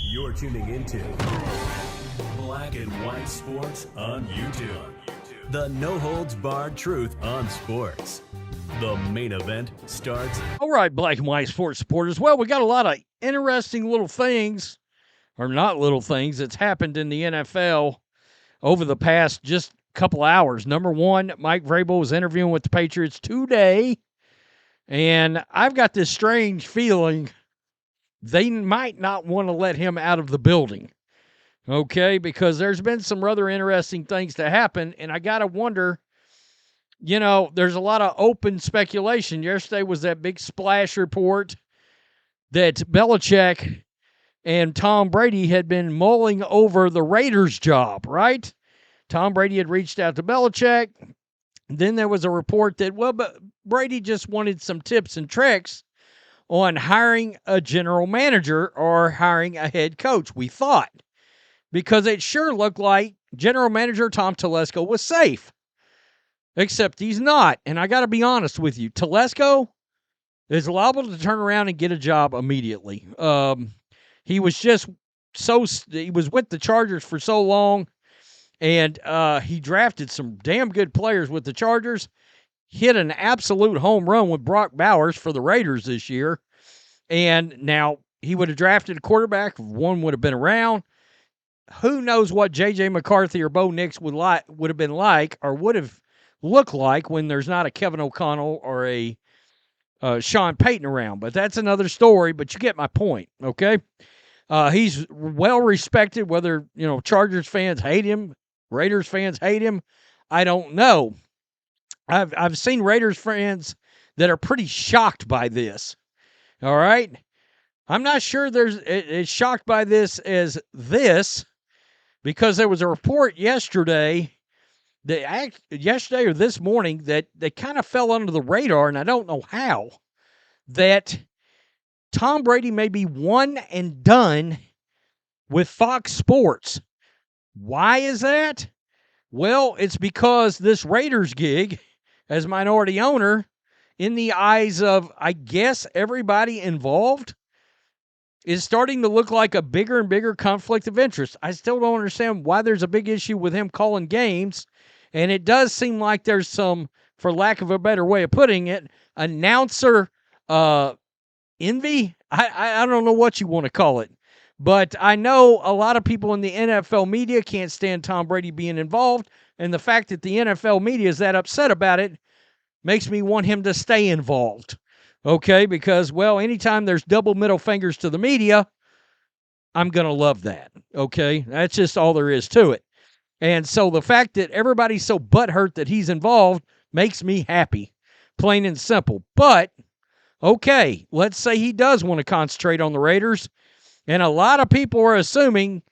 You're tuning into Black and White Sports on YouTube. The no-holds-barred truth on sports. The main event starts. All right, Black and White Sports supporters. Well, we got a lot of interesting little things, or not little things, that's happened in the NFL over the past just couple hours. Number one, Mike Vrabel was interviewing with the Patriots today, and I've got this strange feeling they might not want to let him out of the building, okay, because there's been some rather interesting things to happen, and I got to wonder, you know, there's a lot of open speculation. Yesterday was that big splash report that Belichick and Tom Brady had been mulling over the Raiders job, right? Tom Brady had reached out to Belichick. Then there was a report that, well, but Brady just wanted some tips and tricks on hiring a general manager or hiring a head coach, we thought, because it sure looked like general manager Tom Telesco was safe, except he's not. And I got to be honest with you, Telesco is liable to turn around and get a job immediately. He was with the Chargers for so long, and he drafted some damn good players with the Chargers, hit an absolute home run with Brock Bowers for the Raiders this year, and now he would have drafted a quarterback if one would have been around. Who knows what J.J. McCarthy or Bo Nix would have been like, or would have looked like when there's not a Kevin O'Connell or a Sean Payton around. But that's another story, but you get my point, okay? He's well respected, whether, Chargers fans hate him, Raiders fans hate him, I don't know. I've seen Raiders fans that are pretty shocked by this. All right? I'm not sure it's shocked by this as this, because there was a report yesterday or this morning that kind of fell under the radar, and I don't know how, that Tom Brady may be one and done with Fox Sports. Why is that? Well, it's because this Raiders gig as minority owner, in the eyes of, I guess, everybody involved, is starting to look like a bigger and bigger conflict of interest. I still don't understand why there's a big issue with him calling games, and it does seem like there's some, for lack of a better way of putting it, announcer envy. I don't know what you want to call it, but I know a lot of people in the NFL media can't stand Tom Brady being involved, and the fact that the NFL media is that upset about it makes me want him to stay involved, okay? Because, well, anytime there's double middle fingers to the media, I'm going to love that, okay? That's just all there is to it. And so the fact that everybody's so butthurt that he's involved makes me happy, plain and simple. But, okay, let's say he does want to concentrate on the Raiders, and a lot of people are assuming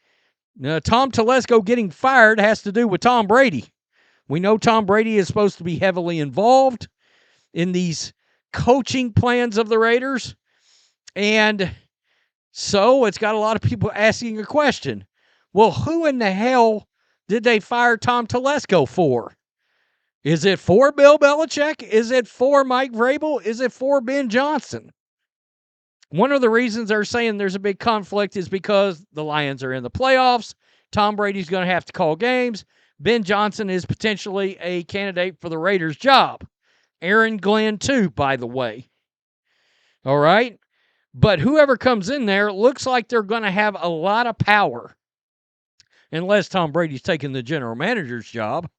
Tom Telesco getting fired has to do with Tom Brady. We know Tom Brady is supposed to be heavily involved in these coaching plans of the Raiders, and so it's got a lot of people asking a question. Well, who in the hell did they fire Tom Telesco for? Is it for Bill Belichick? Is it for Mike Vrabel? Is it for Ben Johnson? One of the reasons they're saying there's a big conflict is because the Lions are in the playoffs. Tom Brady's going to have to call games. Ben Johnson is potentially a candidate for the Raiders job. Aaron Glenn, too, by the way. All right? But whoever comes in there looks like they're going to have a lot of power. Unless Tom Brady's taking the general manager's job.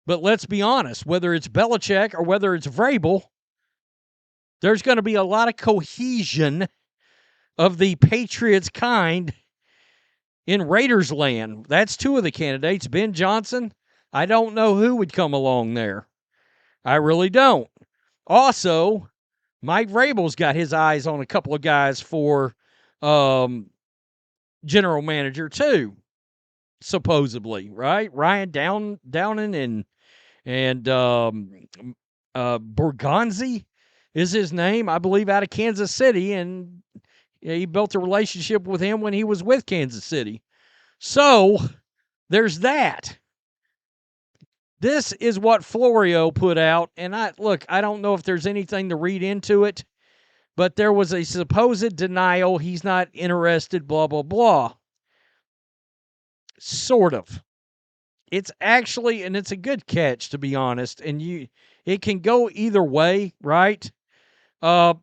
But let's be honest, whether it's Belichick or whether it's Vrabel, there's going to be a lot of cohesion of the Patriots kind in Raiders land. That's two of the candidates. Ben Johnson, I don't know who would come along there. I really don't. Also, Mike Vrabel's got his eyes on a couple of guys for general manager too, supposedly, right? Ryan Downing and Borgonzi is his name, I believe, out of Kansas City, and he built a relationship with him when he was with Kansas City. So, there's that. This is what Florio put out, and I don't know if there's anything to read into it, but there was a supposed denial. He's not interested, blah, blah, blah. Sort of. It's actually, and it's a good catch, to be honest, and it can go either way, right? But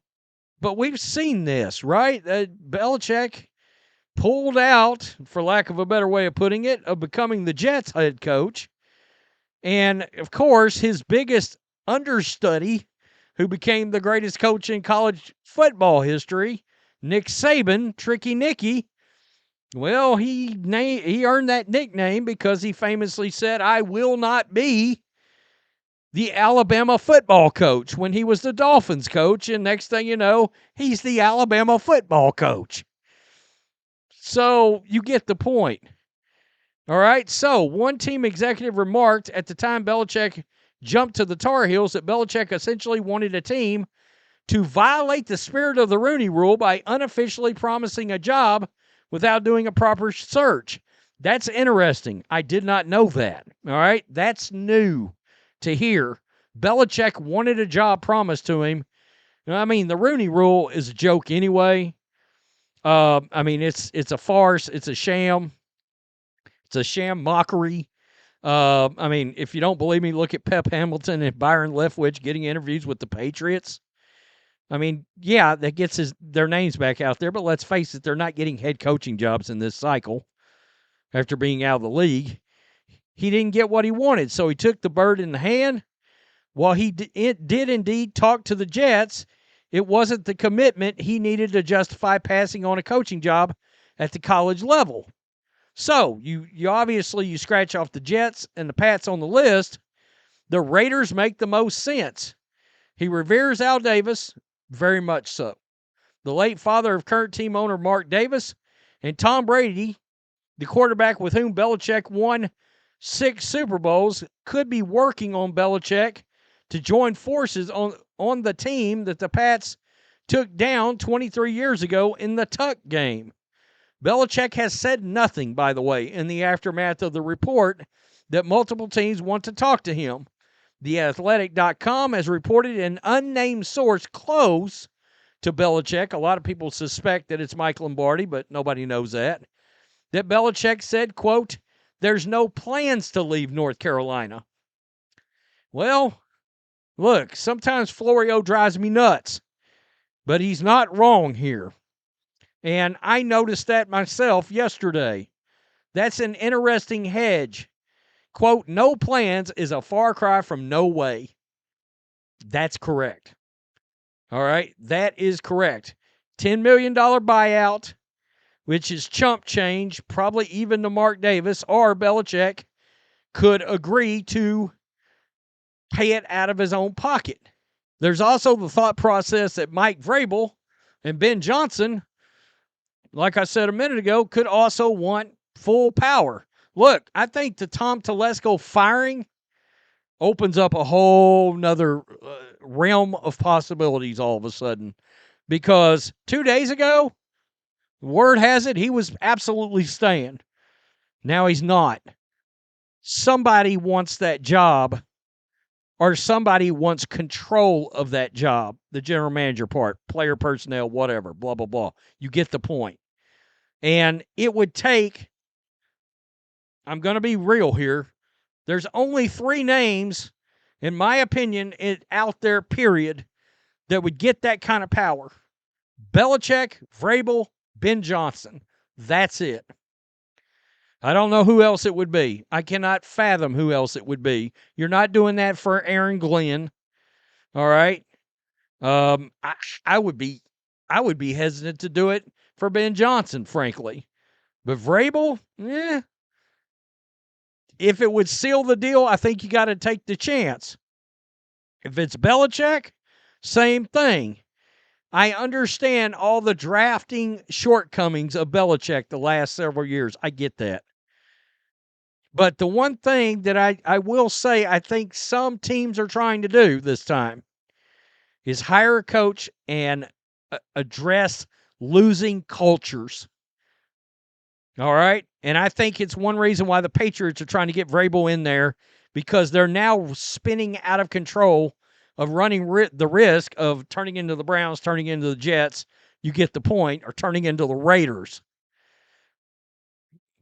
we've seen this, right? Belichick pulled out, for lack of a better way of putting it, of becoming the Jets head coach. And, of course, his biggest understudy, who became the greatest coach in college football history, Nick Saban, Tricky Nicky, well, he earned that nickname because he famously said, "I will not be the Alabama football coach," when he was the Dolphins coach, and next thing you know, he's the Alabama football coach. So you get the point. All right, so one team executive remarked at the time Belichick jumped to the Tar Heels that Belichick essentially wanted a team to violate the spirit of the Rooney Rule by unofficially promising a job without doing a proper search. That's interesting. I did not know that. All right, that's new to hear. Belichick wanted a job promised to him. I mean, the Rooney Rule is a joke anyway. I mean, it's a farce. It's a sham. It's a sham mockery. I mean, if you don't believe me, look at Pep Hamilton and Byron Leftwich getting interviews with the Patriots. I mean, yeah, that gets their names back out there, but let's face it, they're not getting head coaching jobs in this cycle after being out of the league. He didn't get what he wanted, so he took the bird in the hand. While he did indeed talk to the Jets, it wasn't the commitment he needed to justify passing on a coaching job at the college level. So, you obviously, you scratch off the Jets and the Pats on the list. The Raiders make the most sense. He reveres Al Davis, very much so. The late father of current team owner Mark Davis, and Tom Brady, the quarterback with whom Belichick won 6 Super Bowls, could be working on Belichick to join forces on the team that the Pats took down 23 years ago in the Tuck game. Belichick has said nothing, by the way, in the aftermath of the report that multiple teams want to talk to him. TheAthletic.com has reported an unnamed source close to Belichick. A lot of people suspect that it's Mike Lombardi, but nobody knows that Belichick said, quote, "There's no plans to leave North Carolina." Well, look, sometimes Florio drives me nuts, but he's not wrong here. And I noticed that myself yesterday. That's an interesting hedge. Quote, "No plans" is a far cry from no way. That's correct. All right, that is correct. $10 million buyout, which is chump change, probably even to Mark Davis, or Belichick could agree to pay it out of his own pocket. There's also the thought process that Mike Vrabel and Ben Johnson, like I said a minute ago, could also want full power. Look, I think the Tom Telesco firing opens up a whole nother realm of possibilities all of a sudden. Because 2 days ago, word has it, he was absolutely staying. Now he's not. Somebody wants that job, or somebody wants control of that job, the general manager part, player personnel, whatever, blah, blah, blah. You get the point. And it would take, I'm going to be real here, there's only 3 names, in my opinion, out there, period, that would get that kind of power. Belichick, Vrabel, Ben Johnson. That's it. I don't know who else it would be. I cannot fathom who else it would be. You're not doing that for Aaron Glenn. All right. I would be hesitant to do it for Ben Johnson, frankly. But Vrabel, if it would seal the deal, I think you got to take the chance. If it's Belichick, same thing. I understand all the drafting shortcomings of Belichick the last several years. I get that. But the one thing that I will say I think some teams are trying to do this time is hire a coach and address losing cultures. All right? And I think it's one reason why the Patriots are trying to get Vrabel in there, because they're now spinning out of control of running the risk of turning into the Browns, turning into the Jets, you get the point, or turning into the Raiders.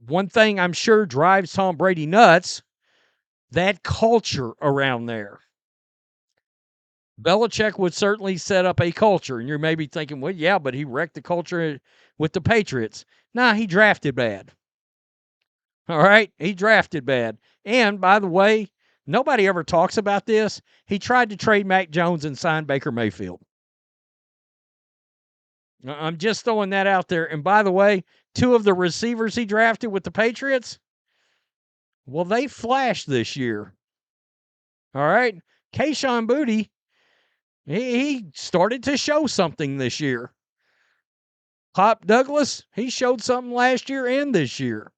One thing I'm sure drives Tom Brady nuts, that culture around there. Belichick would certainly set up a culture, and you may be thinking, well, yeah, but he wrecked the culture with the Patriots. Nah, he drafted bad. All right? He drafted bad. And, by the way, nobody ever talks about this. He tried to trade Mac Jones and sign Baker Mayfield. I'm just throwing that out there. And, by the way, 2 of the receivers he drafted with the Patriots, well, they flashed this year. All right? Kayshon Boutte, he started to show something this year. Pop Douglas, he showed something last year and this year.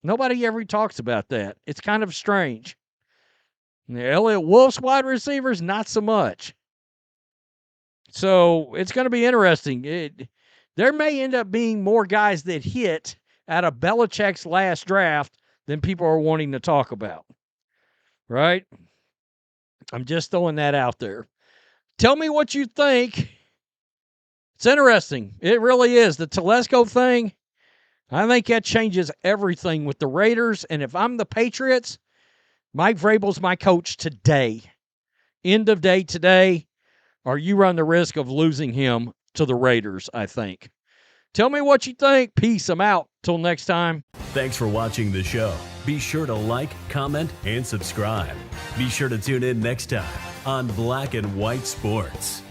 Nobody ever talks about that. It's kind of strange. The Elliott Wolf's wide receivers, not so much. So it's going to be interesting. There may end up being more guys that hit out of Belichick's last draft than people are wanting to talk about. Right? I'm just throwing that out there. Tell me what you think. It's interesting. It really is. The Telesco thing, I think that changes everything with the Raiders. And if I'm the Patriots, Mike Vrabel's my coach today. End of day today, or you run the risk of losing him to the Raiders, I think. Tell me what you think. Peace. I'm out. Till next time. Thanks for watching the show. Be sure to like, comment, and subscribe. Be sure to tune in next time on Black and White Sports.